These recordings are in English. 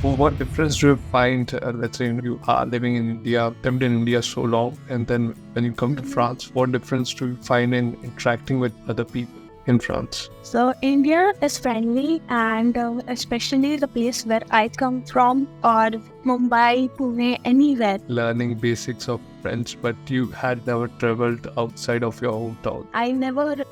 What difference do you find, let's say you are living in India, lived in India so long, and then when you come to France, what difference do you find in interacting with other people in France? So India is friendly, and especially the place where I come from, or Mumbai, Pune, anywhere. Learning basics of French, but you had never traveled outside of your hometown. I never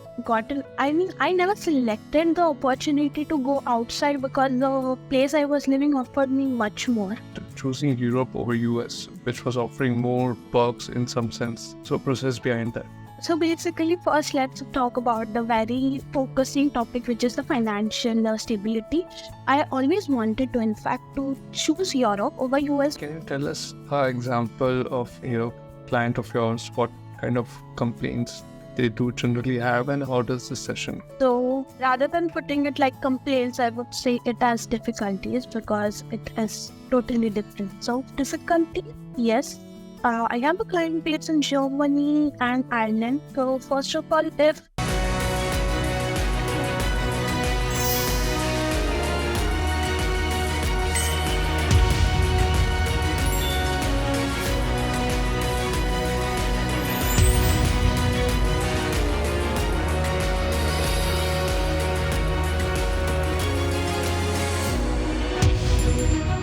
I never selected the opportunity to go outside because the place I was living offered me much more. Choosing Europe over US, which was offering more perks in some sense. So process behind that. So basically, first let's talk about the very focusing topic, which is the financial stability. I always wanted to, in fact, to choose Europe over US. Can you tell us an example of client of yours, what kind of complaints they do generally have, and how does the session? So rather than putting it like complaints, I would say it as difficulties because it is totally different. So difficulty, yes. I have a client base in Germany and Ireland. So first of all, if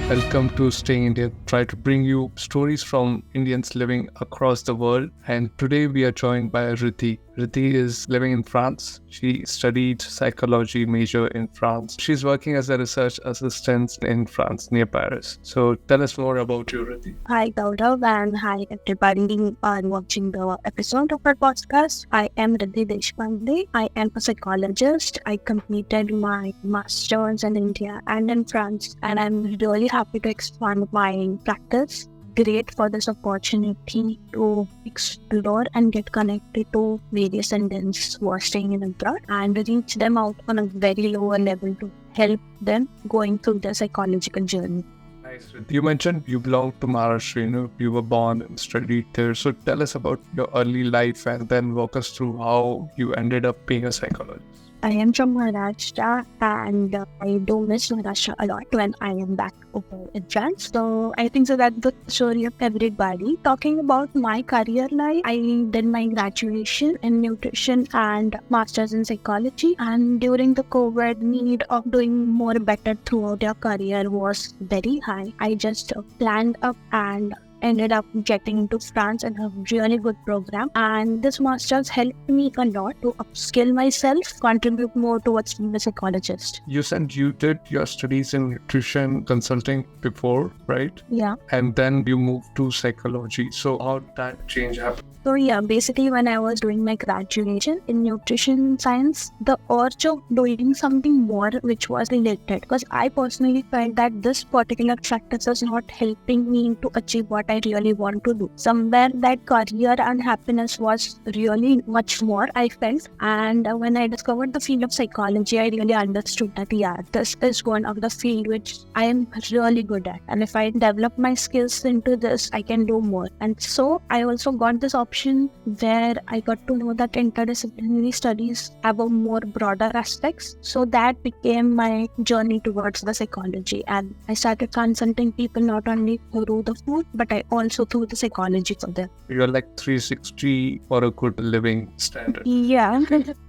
Welcome to Staying Indian. Try to bring you stories from Indians living across the world. And today we are joined by Riti. Riti is living in France. She studied psychology major in France. She's working as a research assistant in France near Paris. So tell us more about you, Riti. Hi Gaurav and hi everybody watching the episode of our podcast. I am Riddhi Deshpande. I am a psychologist. I completed my master's in India and in France, and I'm really happy to expand my practice. Great for this opportunity to explore and get connected to various Indians who are staying in abroad and reach them out on a very lower level to help them going through their psychological journey. Nice. You mentioned you belong to Maharashtra, you were born and studied there. So tell us about your early life and then walk us through how you ended up being a psychologist. I am from Maharashtra and I do miss Maharashtra a lot when I am back over in France. So I think so that's the story of everybody. Talking about my career life, I did my graduation in nutrition and master's in psychology. And during the COVID, need of doing more better throughout your career was very high. I just planned up and ended up getting into France and a really good program, and this master's helped me a lot to upskill myself, contribute more towards being a psychologist. You said you did your studies in nutrition consulting before, right? Yeah. And then you moved to psychology. So how did that change happen? So yeah, basically when I was doing my graduation in nutrition science, the urge of doing something more which was related, because I personally felt that this particular practice was not helping me to achieve what I really want to do. Somewhere that career and happiness was really much more, I felt. And when I discovered the field of psychology, I really understood that this is one of the field which I am really good at. And if I develop my skills into this, I can do more. And so I also got this option where I got to know that interdisciplinary studies have a more broader aspects. So that became my journey towards the psychology. And I started consulting people not only through the food, but I also through the psychology for them. You're like 360 for a good living standard. Yeah.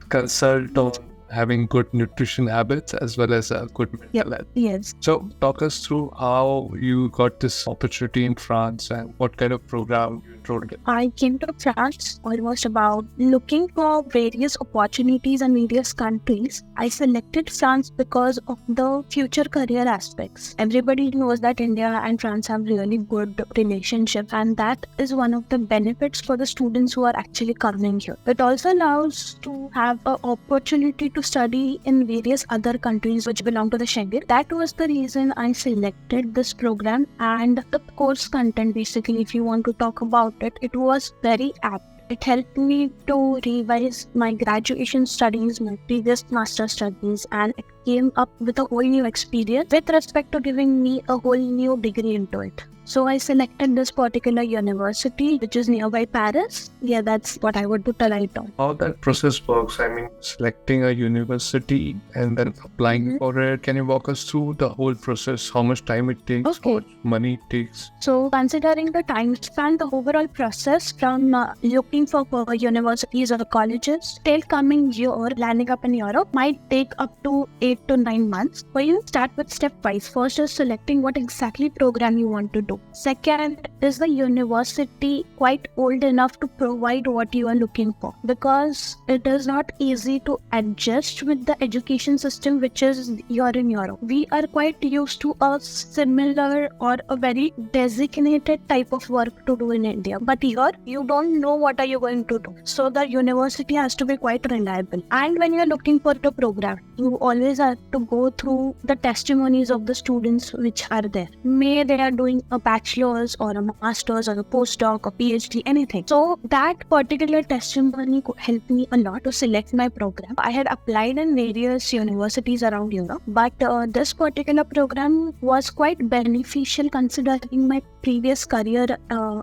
Consult on having good nutrition habits as well as a good mental health. Yes. So talk us through how you got this opportunity in France and what kind of program you enrolled in. I came to France almost about looking for various opportunities in various countries. I selected France because of the future career aspects. Everybody knows that India and France have really good relationship, and that is one of the benefits for the students who are actually coming here. It also allows to have an opportunity to study in various other countries which belong to the Schengen. That was the reason I selected this program, and the course content, basically, if you want to talk about it, it was very apt. It helped me to revise my graduation studies, my previous master studies, and it came up with a whole new experience with respect to giving me a whole new degree into it. So I selected this particular university, which is nearby Paris. Yeah, that's what I would put a right on. How that process works, I mean, selecting a university and then applying for it. Can you walk us through the whole process? How much time it takes, how much money it takes? So considering the time span, the overall process from looking for universities or colleges till coming here or landing up in Europe might take up to 8 to 9 months. So you start with step-wise. First is selecting what exactly program you want to do. Second, is the university quite old enough to provide what you are looking for? Because it is not easy to adjust with the education system which is here in Europe. We are quite used to a similar or a very designated type of work to do in India. But here, you don't know what are you going to do. So the university has to be quite reliable. And when you are looking for the program, you always have to go through the testimonies of the students which are there. May they are doing a bachelor's or a master's or a postdoc or PhD, anything. So that particular testimony could help me a lot to select my program. I had applied in various universities around Europe, but this particular program was quite beneficial considering my previous career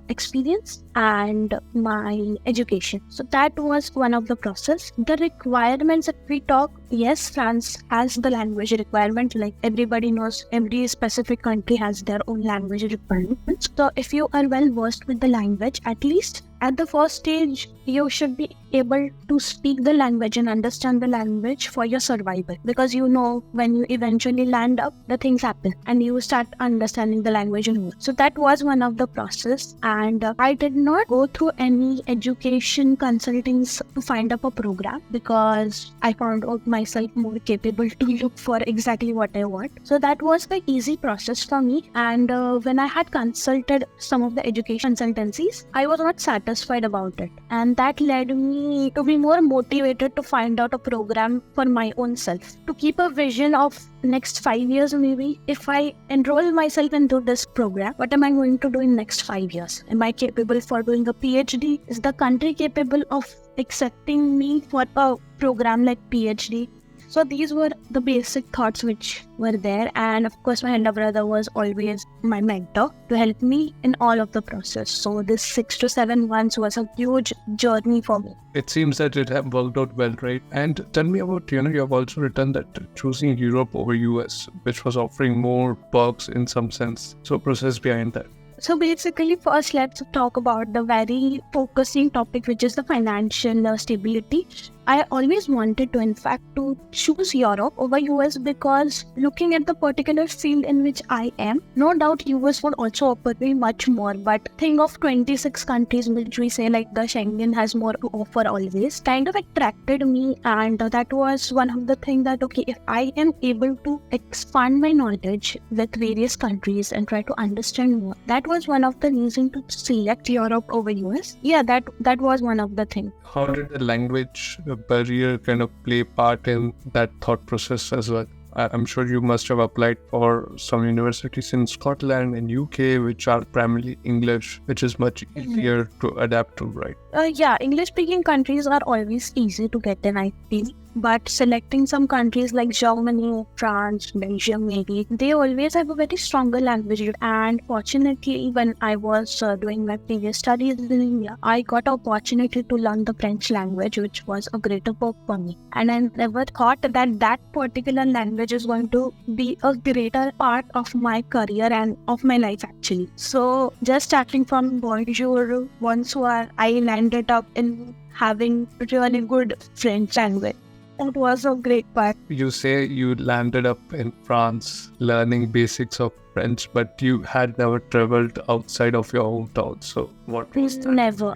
experience and my education. So that was one of the process. The requirements that we talk, yes, France has the language requirement. Like everybody knows, every specific country has their own language requirements. So if you are well versed with the language, at least at the first stage, you should be able to speak the language and understand the language for your survival. Because you know, when you eventually land up, the things happen and you start understanding the language and more. So that was one of the process. And I did not go through any education consultings to find up a program because I found out myself more capable to look for exactly what I want. So that was the easy process for me. And when I had consulted some of the education consultancies, I was not satisfied about it. And that led me to be more motivated to find out a program for my own self. To keep a vision of next 5 years maybe, if I enroll myself into this program, what am I going to do in next 5 years? Am I capable for doing a PhD? Is the country capable of accepting me for a program like PhD? So these were the basic thoughts which were there, and of course my elder brother was always my mentor to help me in all of the process. So this 6 to 7 months was a huge journey for me. It seems that it have worked out well, right? And tell me about, you have also written that choosing Europe over US, which was offering more perks in some sense. So process behind that. So basically, first let's talk about the very focusing topic, which is the financial stability. I always wanted to, in fact, to choose Europe over US because looking at the particular field in which I am, no doubt US would also offer me much more. But think of 26 countries which we say like the Schengen has more to offer always, kind of attracted me. And that was one of the things that, okay, if I am able to expand my knowledge with various countries and try to understand more, that was one of the reasons to select Europe over US. Yeah, that was one of the things. How did the language barrier kind of play part in that thought process as well? I'm sure you must have applied for some universities in Scotland and UK, which are primarily English, which is much easier to adapt to, right? Yeah, English-speaking countries are always easy to get in, I feel. But selecting some countries like Germany, France, Belgium maybe, they always have a very stronger language. And fortunately, when I was doing my previous studies in India, I got an opportunity to learn the French language, which was a greater perk for me. And I never thought that that particular language is going to be a greater part of my career and of my life actually. So just starting from bonjour, bonsoir, I landed up in having really good French language. That was a great part. You say you landed up in France learning basics of French, but you had never traveled outside of your hometown. So what was that? Never.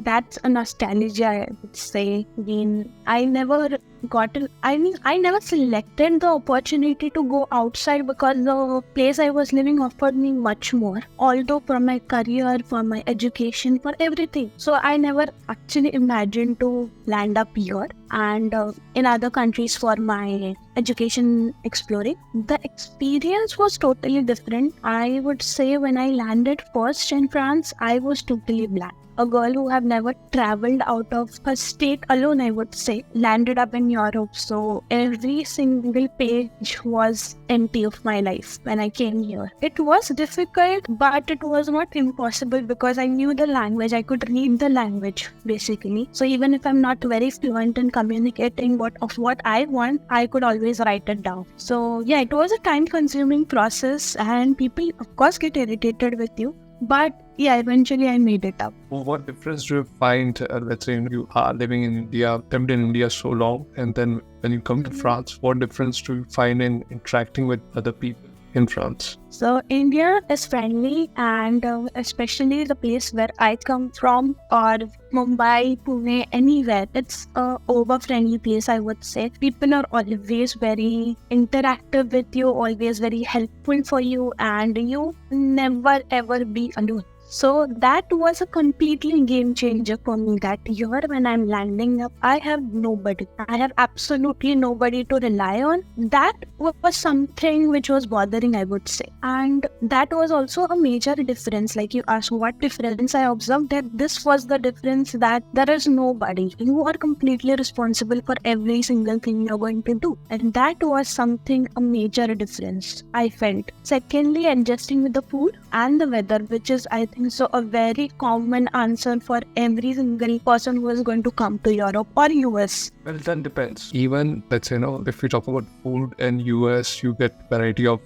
That's a nostalgia, I would say. I never selected the opportunity to go outside because the place I was living offered me much more. Although for my career, for my education, for everything. So I never actually imagined to land up here and in other countries for my education exploring. The experience was totally different. I would say when I landed first in France, I was totally blank. a girl who have never traveled out of her state alone, I would say, landed up in Europe. So every single page was empty of my life when I came here. It was difficult, but it was not impossible because I knew the language. I could read the language basically. So even if I'm not very fluent in communicating what I want, I could always write it down. So yeah, it was a time-consuming process, and people of course get irritated with you. But yeah, eventually I made it up. Well, what difference do you find, let's say you are living in India, lived in India so long, and then when you come to France, what difference do you find in interacting with other people in France? So India is friendly, and especially the place where I come from, or Mumbai, Pune, anywhere, it's a over-friendly place, I would say. People are always very interactive with you, always very helpful for you, and you never ever be alone. So that was a completely game changer for me, that year when I'm landing up, I have nobody. I have absolutely nobody to rely on. That was something which was bothering, I would say. And that was also a major difference. Like you asked what difference, I observed that this was the difference, that there is nobody. You are completely responsible for every single thing you're going to do. And that was something, a major difference I felt. Secondly, adjusting with the food and the weather, which is, I think, so a very common answer for every single person who is going to come to Europe or US. Well, that depends. Even, let's say, if we talk about food in US, you get variety of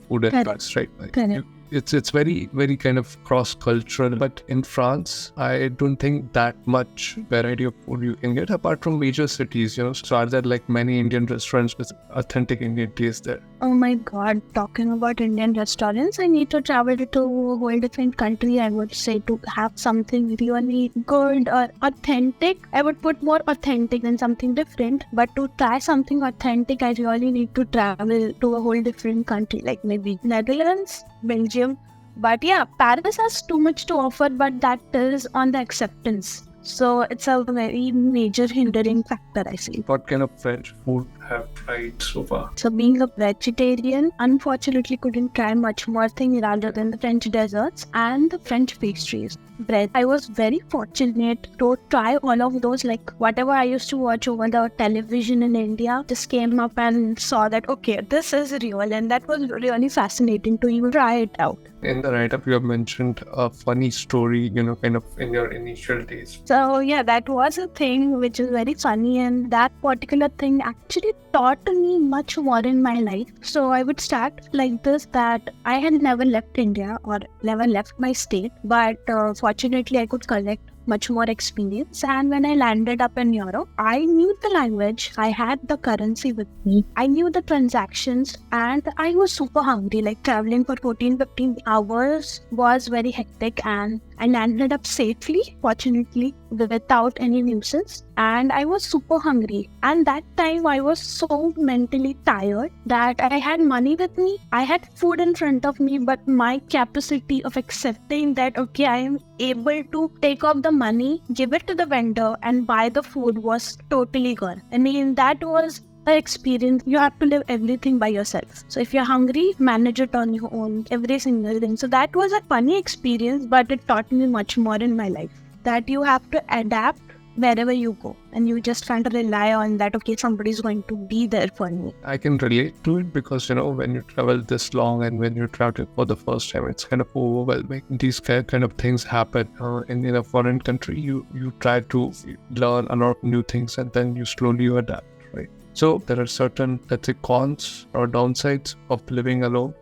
food and cuts, right? Like, it's very, very kind of cross-cultural. But in France, I don't think that much variety of food you can get, apart from major cities, So are there like many Indian restaurants with authentic Indian taste there? Oh my God, talking about Indian restaurants, I need to travel to a whole different country, I would say, to have something really good or authentic. I would put more authentic than something different. But to try something authentic, I really need to travel to a whole different country, like maybe Netherlands, Belgium. But yeah, Paris has too much to offer, but that is on the acceptance. So it's a very major hindering factor, I feel. What kind of French food have tried so far? So being a vegetarian, unfortunately couldn't try much more thing rather than the French desserts and the French pastries. Bread. I was very fortunate to try all of those, like whatever I used to watch over the television in India, just came up and saw that, okay, this is real, and that was really fascinating to even try it out. In the write-up, you have mentioned a funny story, kind of in your initial days. So yeah, that was a thing which is very funny, and that particular thing actually taught me much more in my life. So I would start like this, that I had never left India or never left my state, but fortunately I could collect much more experience, and when I landed up in Europe, I knew the language, I had the currency with me, I knew the transactions, and I was super hungry. Like traveling for 14-15 hours was very hectic, and I landed up safely, fortunately, without any nuisance, and I was super hungry. And that time I was so mentally tired that I had money with me, I had food in front of me, but my capacity of accepting that, okay, I am able to take off the money, give it to the vendor and buy the food was totally gone. I mean, that was an experience. You have to live everything by yourself. So if you're hungry, manage it on your own, every single thing. So that was a funny experience, but it taught me much more in my life, that you have to adapt wherever you go, and you just can't rely on that, okay, somebody's going to be there for me. I can relate to it because, when you travel this long and when you're traveling for the first time, it's kind of overwhelming. These kind of things happen in a foreign country. You try to learn a lot of new things, and then you slowly adapt, right? So there are certain, let's say, cons or downsides of living alone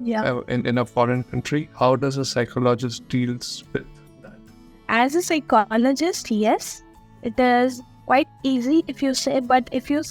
in a foreign country. How does a psychologist deals with that? As a psychologist, yes, it is quite easy if you say, but if you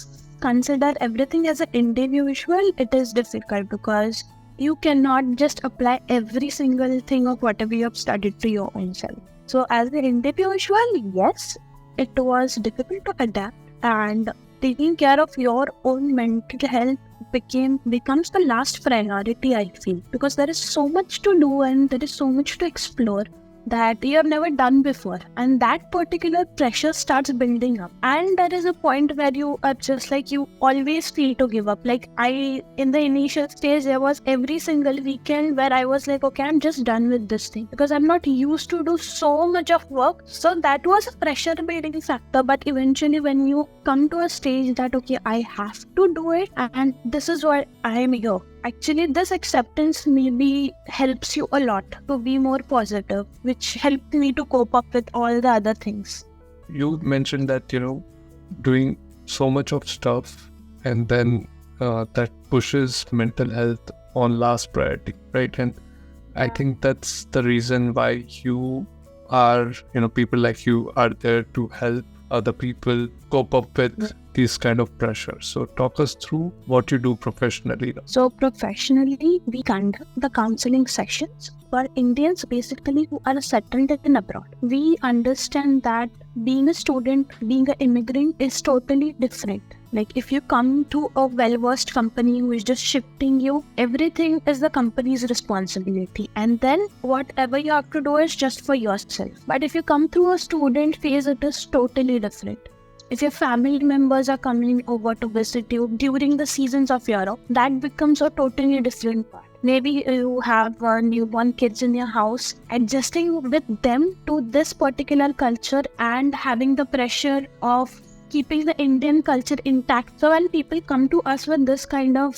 consider everything as an individual, it is difficult because you cannot just apply every single thing of whatever you have studied to your own self. So as an individual, yes, it was difficult to adapt, and taking care of your own mental health becomes the last priority, I feel, because there is so much to do and there is so much to explore. that you have never done before, and that particular pressure starts building up, and there is a point where you are just like, you always feel to give up. Like I, in the initial stage, there was every single weekend where I was like, okay, I'm just done with this thing because I'm not used to do so much of work. So that was a pressure building factor. But eventually when you come to a stage that, okay, I have to do it, and this is why I am here. Actually, this acceptance maybe helps you a lot to be more positive, which helped me to cope up with all the other things. You mentioned that, doing so much of stuff and then that pushes mental health on last priority, right? And I think that's the reason why you are, people like you are there to help other people cope up with these kind of pressures. So talk us through what you do professionally. So professionally, we conduct the counseling sessions for Indians basically who are settled in abroad. We understand that being a student, being an immigrant is totally different. Like if you come to a well-versed company who is just shifting you, everything is the company's responsibility. And then whatever you have to do is just for yourself. But if you come through a student phase, it is totally different. If your family members are coming over to visit you during the seasons of Europe, that becomes a totally different part. Maybe you have newborn kids in your house, adjusting with them to this particular culture and having the pressure of keeping the Indian culture intact. So when people come to us with this kind of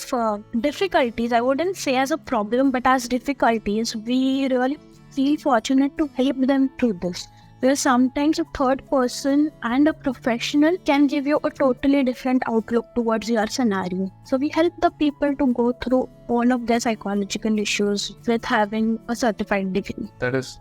difficulties, I wouldn't say as a problem, but as difficulties, we really feel fortunate to help them through this. Where sometimes a third person and a professional can give you a totally different outlook towards your scenario. So we help the people to go through all of their psychological issues with having a certified degree. That is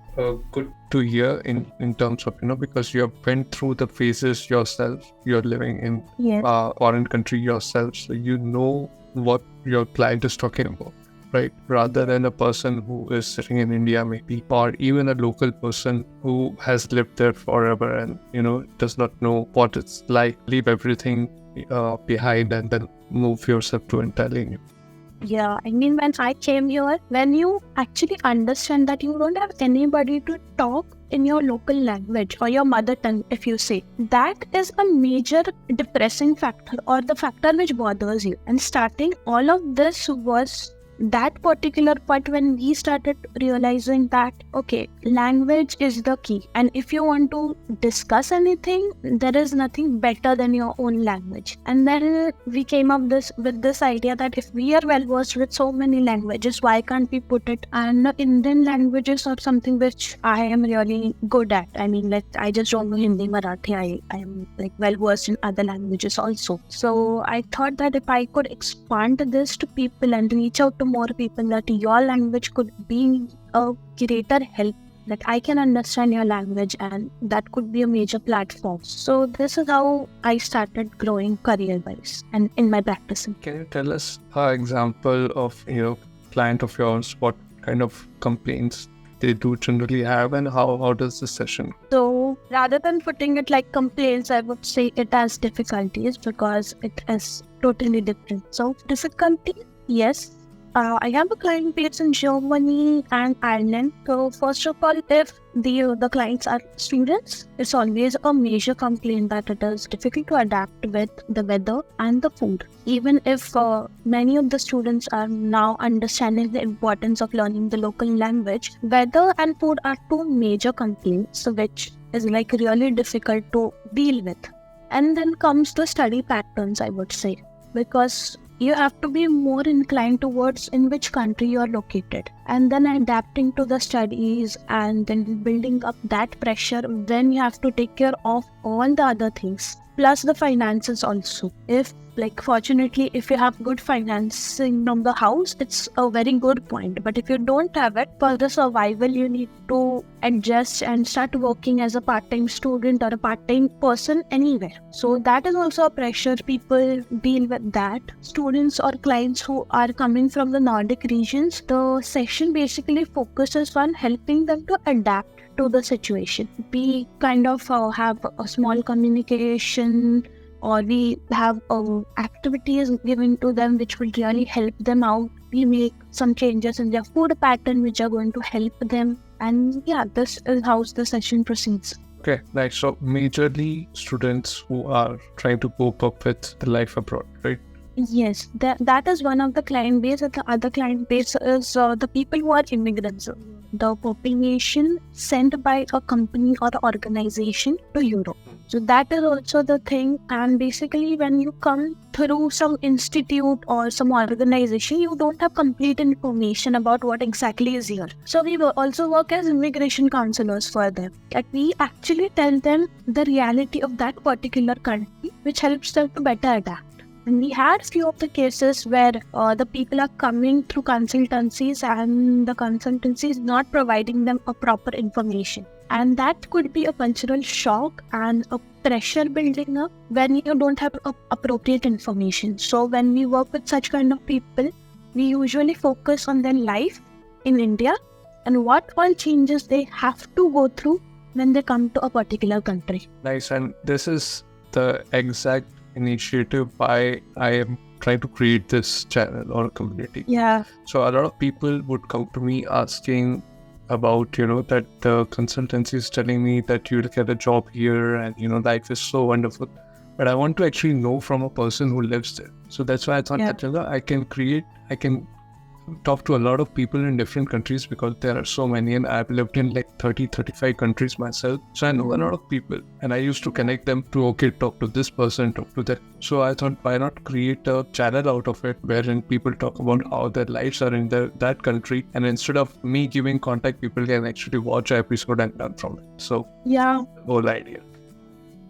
good to hear in terms of, because you have went through the phases yourself. You're living in a foreign country yourself, so you know what your client is talking about. Right, rather than a person who is sitting in India maybe, or even a local person who has lived there forever and does not know what it's like. Leave everything behind and then move yourself to entirely new. Yeah, I mean, when I came here, when you actually understand that you don't have anybody to talk in your local language or your mother tongue, if you say, that is a major depressing factor or the factor which bothers you. And starting all of this was that particular part when we started realizing that, okay, language is the key. And if you want to discuss anything, there is nothing better than your own language. And then we came up with this idea that if we are well versed with so many languages, why can't we put it? And Indian languages are something which I am really good at. I mean, like, I just don't know Hindi, Marathi. I am like well versed in other languages also. So I thought that if I could expand this to people and reach out to more people, that your language could be a greater help, that I can understand your language, and that could be a major platform. So this is how I started growing career-wise and in my practicing. Can you tell us an example of client of yours, what kind of complaints they do generally have, and how does the session? So rather than putting it like complaints, I would say it as difficulties, because it is totally different. So difficulty, yes. I have a client based in Germany and Ireland. So first of all, if the clients are students, it's always a major complaint that it is difficult to adapt with the weather and the food. Even if many of the students are now understanding the importance of learning the local language, weather and food are two major complaints which is like really difficult to deal with. And then comes the study patterns, I would say, because you have to be more inclined towards in which country you are located, and then adapting to the studies and then building up that pressure when you have to take care of all the other things, plus the finances also. If fortunately, if you have good financing from the house, it's a very good point. But if you don't have it, for the survival, you need to adjust and start working as a part-time student or a part-time person anywhere. So that is also a pressure. People deal with that. Students or clients who are coming from the Nordic regions, the session basically focuses on helping them to adapt to the situation. We kind of have a small communication, or we have activities given to them which will really help them out. We make some changes in their food pattern which are going to help them. And yeah, this is how the session proceeds. Okay, nice. So majorly students who are trying to cope up with the life abroad, right? Yes, that is one of the client base, and the other client base is the people who are immigrants, the population sent by a company or organization to Europe. So that is also the thing. And basically, when you come through some institute or some organization, you don't have complete information about what exactly is here. So we will also work as immigration counselors for them. Like we actually tell them the reality of that particular country, which helps them to better adapt. And we had few of the cases where the people are coming through consultancies and the consultancy is not providing them a proper information. And that could be a cultural shock and a pressure building up when you don't have appropriate information. So when we work with such kind of people, we usually focus on their life in India and what all changes they have to go through when they come to a particular country. Nice. And this is the exact initiative why I am trying to create this channel or community. Yeah. So a lot of people would come to me asking about, that the consultancy is telling me that you'll get a job here and, life is so wonderful. But I want to actually know from a person who lives there. So that's why I thought that I can talk to a lot of people in different countries because there are so many, and I've lived in like 30-35 countries myself, so I know a lot of people, and I used to connect them to talk to this person, talk to that. So I thought, why not create a channel out of it wherein people talk about how their lives are in that country, and instead of me giving contact, people can actually watch an episode and learn from it. So yeah, the whole idea.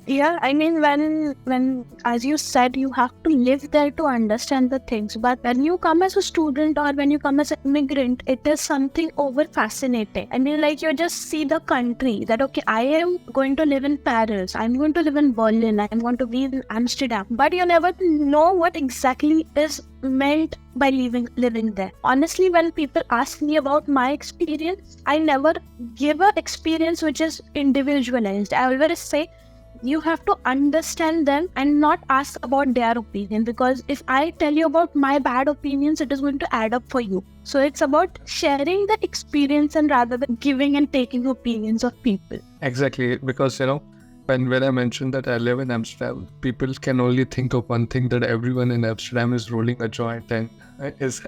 Yeah, I mean, when as you said, you have to live there to understand the things. But when you come as a student or when you come as an immigrant, it is something over fascinating. I mean, like you just see the country that, okay, I am going to live in Paris, I'm going to live in Berlin, I'm going to be in Amsterdam. But you never know what exactly is meant by living there. Honestly, when people ask me about my experience, I never give an experience which is individualized. I always say, you have to understand them and not ask about their opinion, because if I tell you about my bad opinions, it is going to add up for you. So it's about sharing the experience and rather than giving and taking opinions of people. Exactly, because when I mentioned that I live in Amsterdam, people can only think of one thing, that everyone in Amsterdam is rolling a joint and is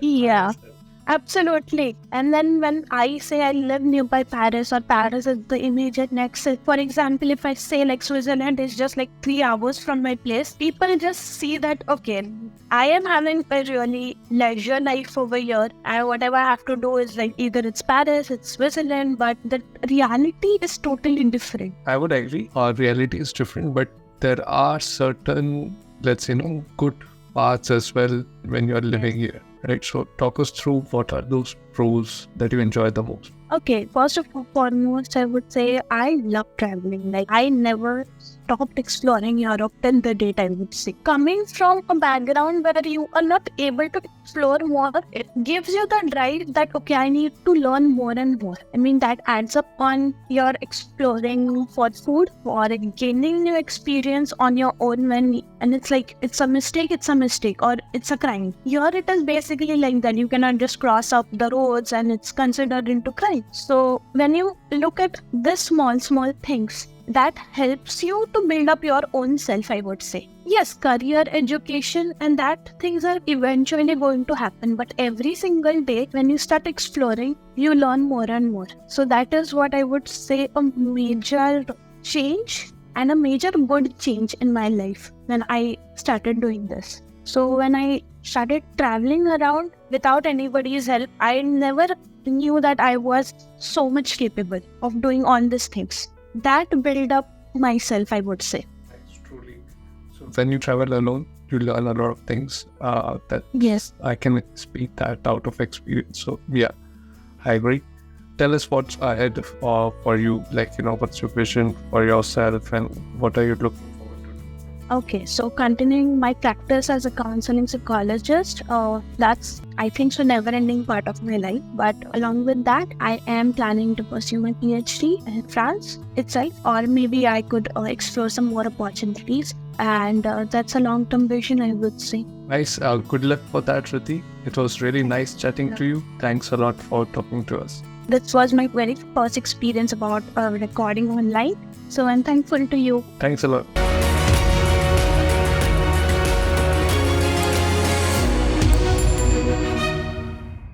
Absolutely. And then when I say I live nearby Paris, or Paris is the immediate next, for example, if I say like Switzerland is just like 3 hours from my place, people just see that, okay, I am having a really leisure life over here, and whatever I have to do is like either it's Paris, it's Switzerland, but the reality is totally different. I would agree. Our reality is different, but there are certain, let's say, good parts as well when you're living here. Right, so talk us through what are those pros that you enjoy the most. Okay, first of all, foremost, I would say I love traveling. Like I never stopped exploring Europe till the date, I would say. Coming from a background where you are not able to explore more, it gives you the drive that, okay, I need to learn more and more. I mean, that adds up on your exploring for food or gaining new experience on your own and it's like, it's a mistake, or it's a crime. Here it is basically like that. You cannot just cross up the roads and it's considered into crime. So when you look at the small things, that helps you to build up your own self, I would say. Yes, career, education, and that things are eventually going to happen. But every single day, when you start exploring, you learn more and more. So that is what I would say a major change and a major good change in my life when I started doing this. So when I started traveling around without anybody's help, I never knew that I was so much capable of doing all these things. That built up myself, I would say. That's truly. So when you travel alone, you learn a lot of things that yes, I can speak that out of experience. So yeah, I agree. Tell us what's ahead for you, like, what's your vision for yourself and what are you looking forward to? Okay, so continuing my practice as a counseling psychologist, that's I think so never-ending part of my life. But along with that, I am planning to pursue my PhD in France itself, or maybe I could explore some more opportunities. And that's a long-term vision, I would say. Nice. Good luck for that, Riti. It was really nice chatting to you. Thanks a lot for talking to us. This was my very first experience about recording online. So I'm thankful to you. Thanks a lot.